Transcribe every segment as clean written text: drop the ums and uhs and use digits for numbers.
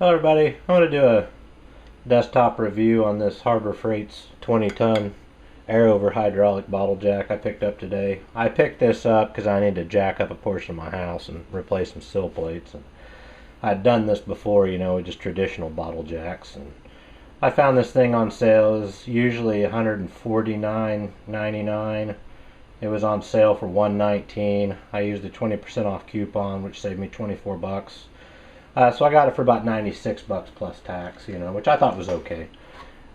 Hello everybody, I want to do a desktop review on this Harbor Freight's 20-ton air over hydraulic bottle jack I picked up today. I picked this up because I need to jack up a portion of my house and replace some sill plates. And I'd done this before, with just traditional bottle jacks. And I found this thing on sale. It was usually $149.99. It was on sale for $119. I used a 20% off coupon, which saved me 24 bucks. So I got it for about 96 bucks plus tax, which I thought was okay.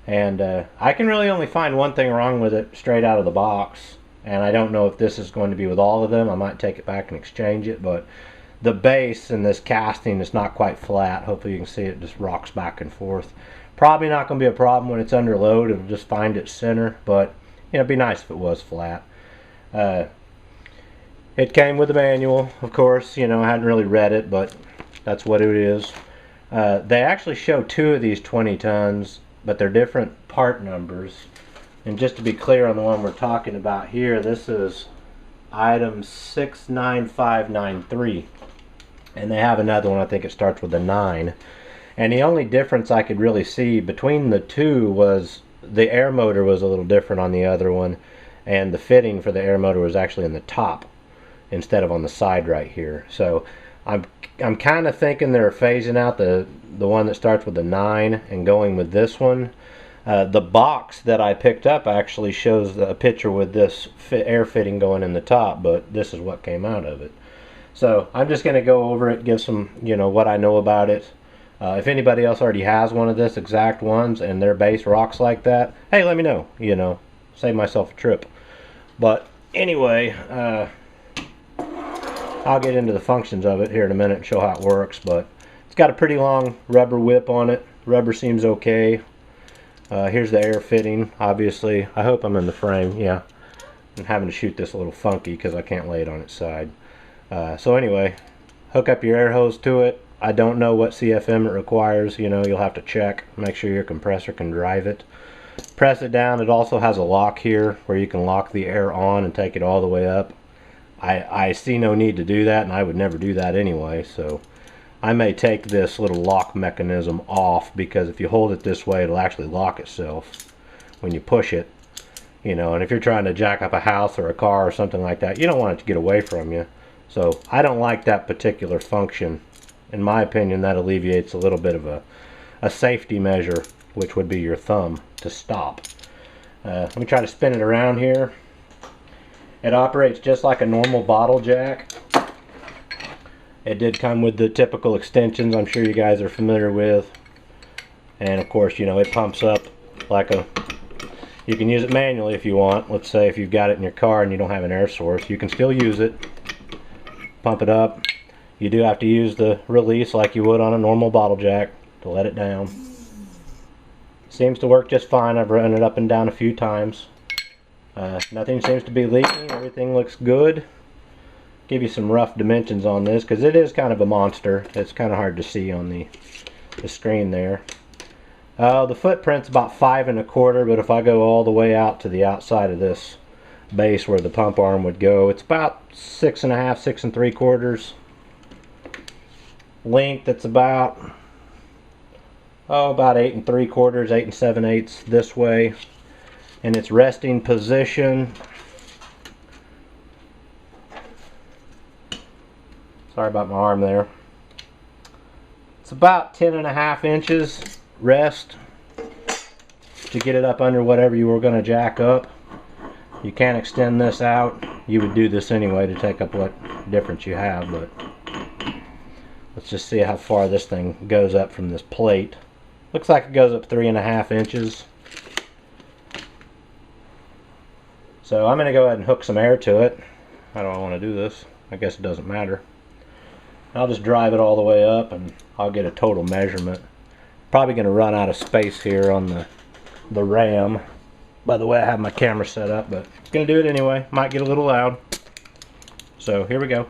And I can really only find one thing wrong with it straight out of the box. And I don't know if this is going to be with all of them. I might take it back and exchange it. But the base in this casting is not quite flat. Hopefully you can see it just rocks back and forth. Probably not going to be a problem when it's under load. It'll just find its center. But it'd be nice if it was flat. It came with a manual, of course. I hadn't really read it, but that's what it is. They actually show two of these 20 tons, but they're different part numbers. And just to be clear on the one we're talking about here, this is item 69593. And they have another one, I think it starts with a 9. And the only difference I could really see between the two was the air motor was a little different on the other one. And the fitting for the air motor was actually in the top instead of on the side right here. So I'm kind of thinking they're phasing out the one that starts with a 9 and going with this one. The box that I picked up actually shows a picture with this air fitting going in the top, but this is what came out of it. So I'm just going to go over it, give some, what I know about it. If anybody else already has one of this exact ones and their base rocks like that, hey, let me know, save myself a trip. But anyway, I'll get into the functions of it here in a minute and show how it works. But it's got a pretty long rubber whip on it. Rubber seems okay. Here's the air fitting, obviously. I hope I'm in the frame. Yeah, I'm having to shoot this a little funky because I can't lay it on its side. So anyway, hook up your air hose to it. I don't know what CFM it requires. You'll have to check. Make sure your compressor can drive it. Press it down. It also has a lock here where you can lock the air on and take it all the way up. I see no need to do that, and I would never do that anyway, so I may take this little lock mechanism off, because if you hold it this way it'll actually lock itself when you push it, and if you're trying to jack up a house or a car or something like that, you don't want it to get away from you. So I don't like that particular function. In my opinion, that alleviates a little bit of a safety measure, which would be your thumb to stop. Let me try to spin it around here. It operates just like a normal bottle jack. It did come with the typical extensions I'm sure you guys are familiar with. And of course, it pumps up like you can use it manually if you want. Let's say if you've got it in your car and you don't have an air source, you can still use it. Pump it up. You do have to use the release like you would on a normal bottle jack to let it down. Seems to work just fine. I've run it up and down a few times. Nothing seems to be leaking. Everything looks good. Give you some rough dimensions on this because it is kind of a monster. It's kind of hard to see on the screen there. The footprint's about 5 1/4, but if I go all the way out to the outside of this base where the pump arm would go, it's about 6 1/2, 6 3/4. Length, it's about 8 3/4, 8 7/8 this way. In its resting position, sorry about my arm there, it's about 10 1/2 inches rest to get it up under whatever you were going to jack up. You can't extend this out. You would do this anyway to take up what difference you have, but let's just see how far this thing goes up from this plate. Looks like it goes up 3 1/2 inches. So I'm going to go ahead and hook some air to it. How do I want to do this? I guess it doesn't matter. I'll just drive it all the way up and I'll get a total measurement. Probably going to run out of space here on the ram by the way I have my camera set up, but I'm going to do it anyway. Might get a little loud. So here we go.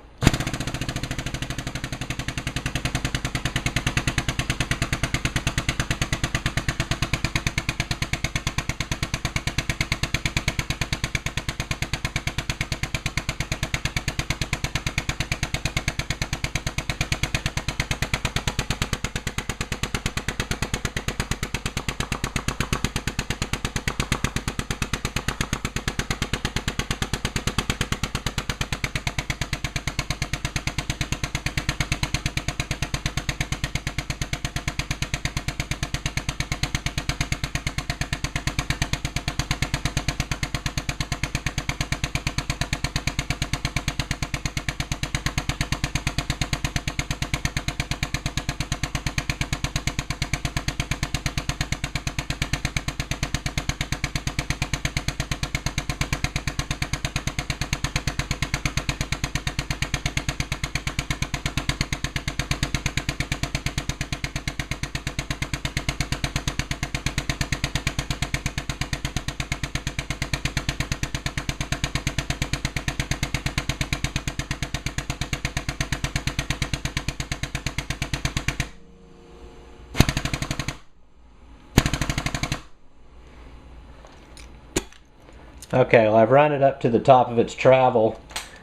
Okay, well, I've run it up to the top of its travel,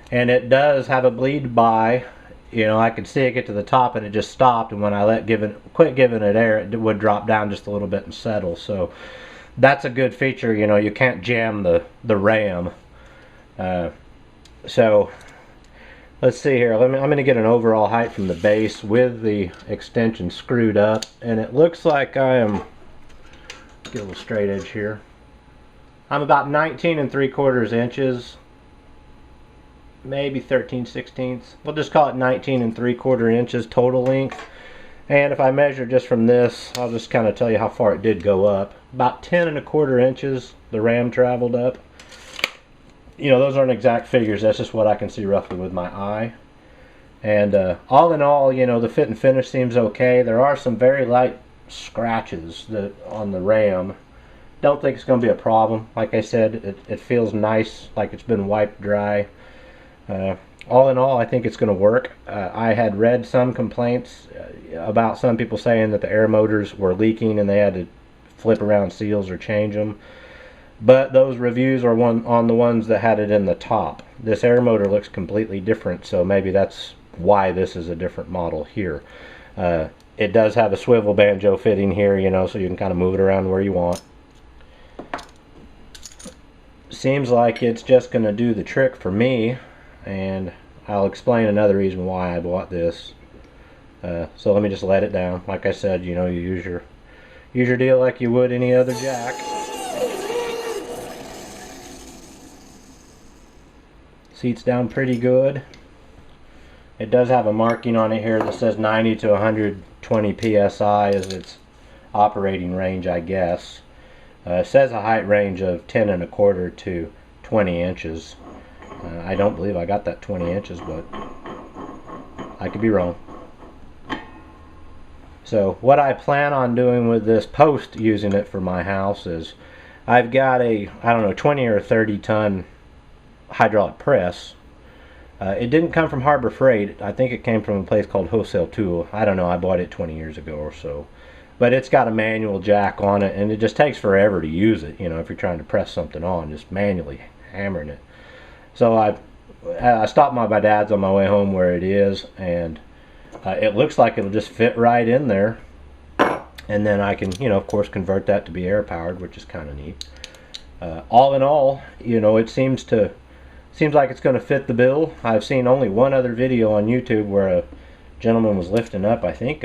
and it does have a bleed by. You know, I could see it get to the top and it just stopped, and when I quit giving it air, it would drop down just a little bit and settle. So that's a good feature. You know, you can't jam the ram. So let's see here. I'm going to get an overall height from the base with the extension screwed up, and it looks like I am, get a little straight edge here, I'm about 19 3/4 inches, maybe 13/16. We'll just call it 19 3/4 inches total length. And if I measure just from this, I'll just kind of tell you how far it did go up. About 10 1/4 inches the ram traveled up. You know, those aren't exact figures, that's just what I can see roughly with my eye. And all in all, you know, the fit and finish seems okay. There are some very light scratches on the ram. Don't think it's going to be a problem. Like I said, it feels nice, like it's been wiped dry. All in all, I think it's going to work. I had read some complaints about some people saying that the air motors were leaking and they had to flip around seals or change them. But those reviews are on the ones that had it in the top. This air motor looks completely different, so maybe that's why this is a different model here. It does have a swivel banjo fitting here, you know, so you can kind of move it around where you want. Seems like it's just going to do the trick for me, and I'll explain another reason why I bought this. So let me just let it down. Like I said, you know, you use your deal like you would any other jack. Seats down pretty good. It does have a marking on it here that says 90 to 120 psi is its operating range, I guess. It says a height range of 10 1/4 to 20 inches. I don't believe I got that 20 inches, but I could be wrong. So what I plan on doing with this post using it for my house is I've got a, I don't know, 20 or 30 ton hydraulic press. It didn't come from Harbor Freight. I think it came from a place called Wholesale Tool. I don't know, I bought it 20 years ago or so. But it's got a manual jack on it, and it just takes forever to use it, you know, if you're trying to press something on, just manually hammering it. So I stopped by my dad's on my way home where it is, and it looks like it'll just fit right in there. And then I can, you know, of course, convert that to be air powered, which is kind of neat. All in all, you know, it seems like it's going to fit the bill. I've seen only one other video on YouTube where a gentleman was lifting up, I think,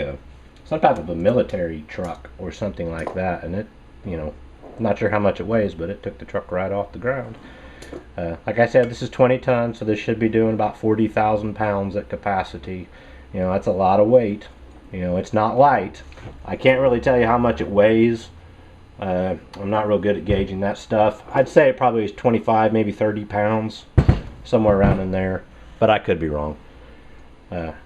some type of a military truck or something like that, and it, you know, I'm not sure how much it weighs, but it took the truck right off the ground. Like I said, this is 20 tons, so this should be doing about 40,000 pounds at capacity. You know, that's a lot of weight. You know, it's not light. I can't really tell you how much it weighs. I'm not real good at gauging that stuff. I'd say it probably is 25, maybe 30 pounds, somewhere around in there, but I could be wrong.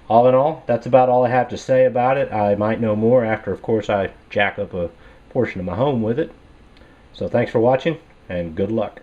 All in all, that's about all I have to say about it. I might know more after, of course, I jack up a portion of my home with it. So thanks for watching, and good luck.